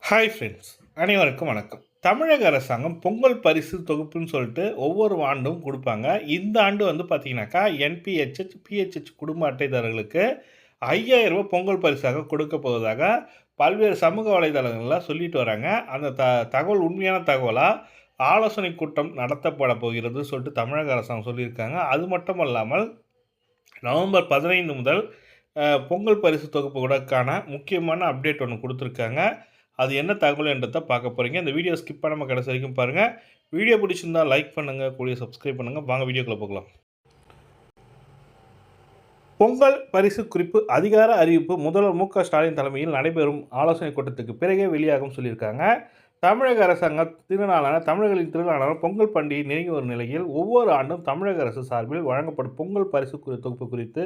Hi friends, அனைவருக்கும் வணக்கம். தமிழக அரசாங்கம் பொங்கல் பரிசு தொகுப்புன்னு சொல்லிட்டு ஒவ்வொரு ஆண்டும் கொடுப்பாங்க. இந்த ஆண்டு வந்து பார்த்தீங்கன்னாக்கா, என்பிஹெச்ஹெச், பிஹெச்ஹெச் குடும்ப அட்டைதாரர்களுக்கு ரூ. 5000 பொங்கல் பரிசாக கொடுக்கப் போவதாக பல்வேறு சமூக வலைதளங்கள்ல சொல்லிட்டு வராங்க. அந்த தகவல் உண்மையான தகவலா? ஆலோசனை கூட்டம் நடத்தப்பட போகிறது சொல்லிட்டு தமிழக அரசாங்கம் சொல்லியிருக்காங்க. அது மட்டுமல்லாமல் நவம்பர் 15 முதல் பொங்கல் பரிசு தொகுப்புக்கான முக்கியமான அப்டேட் ஒன்று கொடுத்துருக்காங்க. அது என்ன தகவல் என்றத பார்க்க போகிறீங்க. இந்த வீடியோ ஸ்கிப் பண்ணாமல் கடைசி வரைக்கும் பாருங்கள். வீடியோ பிடிச்சிருந்தால் லைக் பண்ணுங்கள், கூடிய சப்ஸ்கிரைப் பண்ணுங்கள். வாங்க வீடியோக்குள்ளே போகலாம். பொங்கல் பரிசு குறிப்பு அதிகார அறிவிப்பு முதல்வர் மு.க.ஸ்டாலின் தலைமையில் நடைபெறும் ஆலோசனை கூட்டத்துக்கு பிறகே வெளியாகும் சொல்லியிருக்காங்க. தமிழக அரசாங்கம் தமிழர்களின் திருநாளான பொங்கல் பண்டிகை நெருங்கி வரும் நிலையில் ஒவ்வொரு ஆண்டும் தமிழக அரசு சார்பில் வழங்கப்படும் பொங்கல் பரிசு தொகுப்பு குறித்து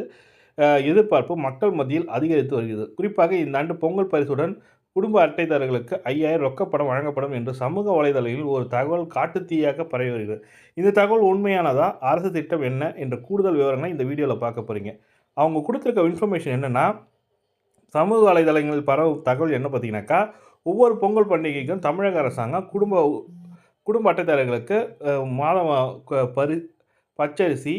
எதிர்பார்ப்பு மக்கள் மத்தியில் அதிகரித்து வருகிறது. குறிப்பாக இந்த ஆண்டு பொங்கல் பரிசுடன் குடும்ப அட்டைதாரர்களுக்கு 5000 ரொக்கப்பணம் வழங்கப்படும் என்று சமூக வலைதளங்களில் ஒரு தகவல் காட்டுத்தீயாக பரவி வருகிறது. இந்த தகவல் உண்மையானதா? அரசு திட்டம் என்ன என்ற கூடுதல் விவரங்களை இந்த வீடியோவில் பார்க்க போகிறீங்க. அவங்க கொடுத்துருக்க இன்ஃபர்மேஷன் என்னென்னா, சமூக வலைதளங்களில் பரவும் தகவல் என்ன பார்த்தீங்கன்னாக்கா, ஒவ்வொரு பொங்கல் பண்டிகைக்கும் தமிழக அரசாங்கம் குடும்ப அட்டைதாரர்களுக்கு மாதம் பச்சரிசி,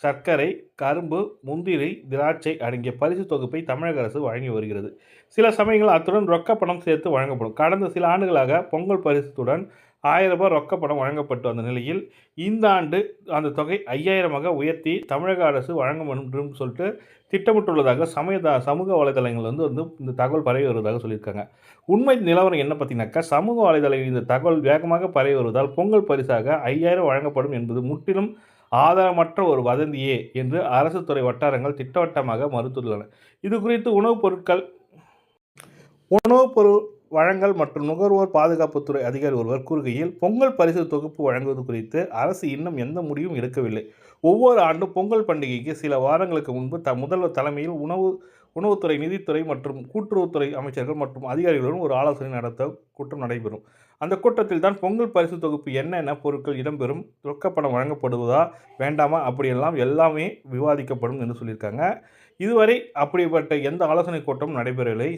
சர்க்கரை, கரும்பு, முந்திரி, திராட்சை அடங்கிய பரிசு தொகுப்பை தமிழக அரசு வழங்கி வருகிறது. சில சமயங்கள் அத்துடன் ரொக்கப்பணம் சேர்த்து வழங்கப்படும். கடந்த சில ஆண்டுகளாக பொங்கல் பரிசுடன் ரூ. 1000 ரொக்கப்பணம் வழங்கப்பட்டு வந்த நிலையில் இந்த ஆண்டு அந்த தொகை 5000ஆக உயர்த்தி தமிழக அரசு வழங்க வேண்டும் சொல்லிட்டு திட்டமிட்டுள்ளதாக சமூக வலைதளங்கள் வந்து இந்த தகவல் பரவி வருவதாக சொல்லியிருக்காங்க. உண்மை நிலவரம் என்ன பார்த்தீங்கன்னாக்கா, சமூக வலைதளங்களில் இந்த தகவல் வேகமாக பரவி வருவதால் பொங்கல் பரிசாக 5000 வழங்கப்படும் என்பது முற்றிலும் ஆதாரமற்ற ஒரு வதந்தியே என்று அரசு துறை வட்டாரங்கள் திட்டவட்டமாக மறுத்துள்ளன. இது குறித்து உணவுப் பொருள் வழங்கல் மற்றும் நுகர்வோர் பாதுகாப்புத்துறை அதிகாரி ஒருவர் கூறுகையில், பொங்கல் பரிசு தொகுப்பு வழங்குவது குறித்து அரசு இன்னும் எந்த முடிவும் எடுக்கவில்லை. ஒவ்வொரு ஆண்டும் பொங்கல் பண்டிகைக்கு சில வாரங்களுக்கு முன்பு முதல்வர் தலைமையில் உணவுத்துறை, நிதித்துறை மற்றும் கூட்டுறவுத்துறை அமைச்சர்கள் மற்றும் அதிகாரிகளுடன் ஒரு ஆலோசனை நடத்த கூட்டம் நடைபெறும். அந்த கூட்டத்தில் தான் பொங்கல் பரிசு தொகுப்பு என்னென்ன பொருட்கள் இடம்பெறும், ரொக்கப்பணம் வழங்கப்படுவதா வேண்டாமா அப்படியெல்லாம் எல்லாமே விவாதிக்கப்படும் என்று சொல்லியிருக்காங்க. இதுவரை அப்படிப்பட்ட எந்த ஆலோசனை கூட்டமும் நடைபெறவில்லை.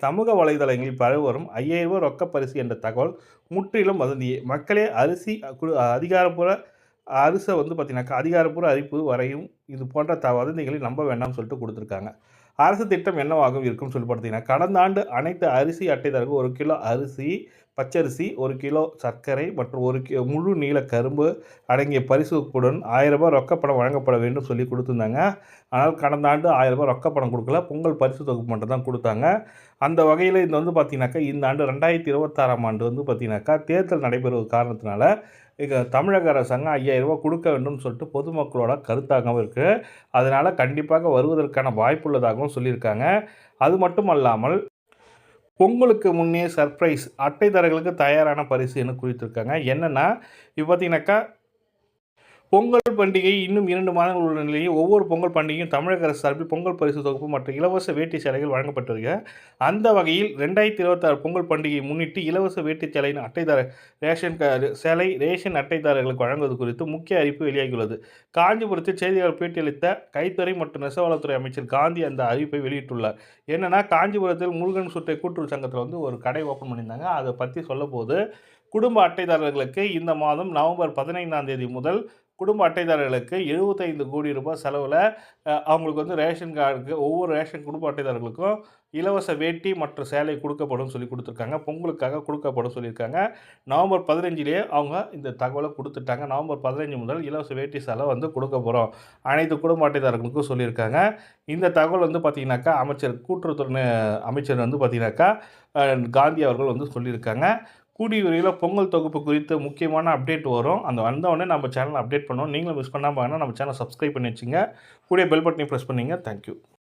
சமூக வலைதளங்களில் பரவி வரும் 5000 ரொக்க பரிசு என்ற தகவல் முற்றிலும் வதந்தியே. மக்களே அதிகாரப்பூர்வ அரசை வந்து பார்த்தீங்கன்னாக்கா, அதிகாரப்பூர்வ அறிவிப்பு வரையும் இது போன்ற வதந்திகளை நம்ப வேண்டாம்னு சொல்லிட்டு கொடுத்துருக்காங்க. அரசு திட்டம் என்னவாக இருக்கும்னு சொல்லி பார்த்தீங்கன்னா, கடந்த ஆண்டு அனைத்து அரிசி அட்டைதாரர்கள் 1 கிலோ அரிசி, பச்சரிசி, 1 கிலோ சர்க்கரை மற்றும் 1 முழு நீள கரும்பு அடங்கிய பரிசுடன் ரூ. 1000 ரொக்கப்பணம் வழங்கப்பட வேண்டும் சொல்லி கொடுத்துருந்தாங்க. ஆனால் கடந்த ஆண்டு ரூ. 1000 ரொக்கப்பணம் கொடுக்கல, பொங்கல் பரிசு தொகுப்பு மட்டும் தான் கொடுத்தாங்க. அந்த வகையில் இது வந்து பார்த்தீங்கன்னாக்கா, இந்த ஆண்டு 2026ஆம் ஆண்டு வந்து பார்த்தீங்கன்னாக்கா, தேர்தல் நடைபெறுவது காரணத்தினால தமிழக அரசாங்கம் ரூ. 5000 கொடுக்க வேண்டும் சொல்லிட்டு பொதுமக்களோட கருத்தாகவும் இருக்குது. அதனால் கண்டிப்பாக வருவதற்கான வாய்ப்புள்ளதாகவும் சொல்லியிருக்காங்க. அது மட்டும் அல்லாமல் பொங்கலுக்கு முன்னே சர்ப்ரைஸ் அட்டைதாரர்களுக்கு தயாரான பரிசு என குறித்திருக்காங்க. என்னென்னா, இப்போ பார்த்தீங்கன்னாக்கா, பொங்கல் பண்டிகை இன்னும் 2 மாதங்கள் உள்ள நிலையில் ஒவ்வொரு பொங்கல் பண்டிகையும் தமிழக அரசு சார்பில் பொங்கல் பரிசு தொகுப்பு மற்றும் இலவச வேட்டி சேலைகள் வழங்கப்பட்டு வருகிறது. அந்த வகையில் 2026 பொங்கல் பண்டிகையை முன்னிட்டு இலவச வேட்டி சேலையின் ரேஷன் அட்டைதாரர்களுக்கு வழங்குவது குறித்து முக்கிய அறிவிப்பு வெளியாகியுள்ளது. காஞ்சிபுரத்தில் செய்தியாளர் பேட்டியளித்த கைத்தறி மற்றும் நெசவாளத்துறை அமைச்சர் காந்தி அந்த அறிவிப்பை வெளியிட்டுள்ளார். என்னென்னா, காஞ்சிபுரத்தில் முருகன் சுற்றை கூட்டுறவு சங்கத்தில் வந்து ஒரு கடை ஓப்பன் பண்ணியிருந்தாங்க. அதை பற்றி சொல்லும்போது, குடும்ப அட்டைதாரர்களுக்கு இந்த மாதம் நவம்பர் 15ஆம் தேதி முதல் குடும்ப அட்டைதாரர்களுக்கு 75 கோடி ரூபாய் செலவில் அவங்களுக்கு வந்து ரேஷன் கார்டுக்கு ஒவ்வொரு ரேஷன் குடும்ப அட்டைதாரர்களுக்கும் இலவச வேட்டி மற்றும் சேலை கொடுக்கப்படும் சொல்லி கொடுத்துருக்காங்க. பொங்கலுக்காக கொடுக்கப்படும் சொல்லியிருக்காங்க. நவம்பர் 15லேயே அவங்க இந்த தகவலை கொடுத்துட்டாங்க. நவம்பர் 15 முதல் இலவச வேட்டி சேலை வந்து கொடுக்க போகிறோம் அனைத்து குடும்ப அட்டைதாரர்களுக்கும் சொல்லியிருக்காங்க. இந்த தகவல் வந்து பார்த்திங்கனாக்கா, கூட்டுறவுத்துறை அமைச்சர் வந்து பார்த்திங்கனாக்கா காந்தி அவர்கள் வந்து சொல்லியிருக்காங்க. கூடிய விரைவில் பொங்கல் தொகுப்பு குறித்து முக்கியமான அப்டேட் வரும். அந்த வந்தவுடனே நம்ம சேனலை அப்டேட் பண்ணுவோம். நீங்களும் மிஸ் பண்ணாமல் நம்ம சேனலை சப்ஸ்கிரைப் பண்ணி வச்சுங்க. கூடிய பெல் பட்டனை ப்ரெஸ் பண்ணிங்க. தேங்க்யூ.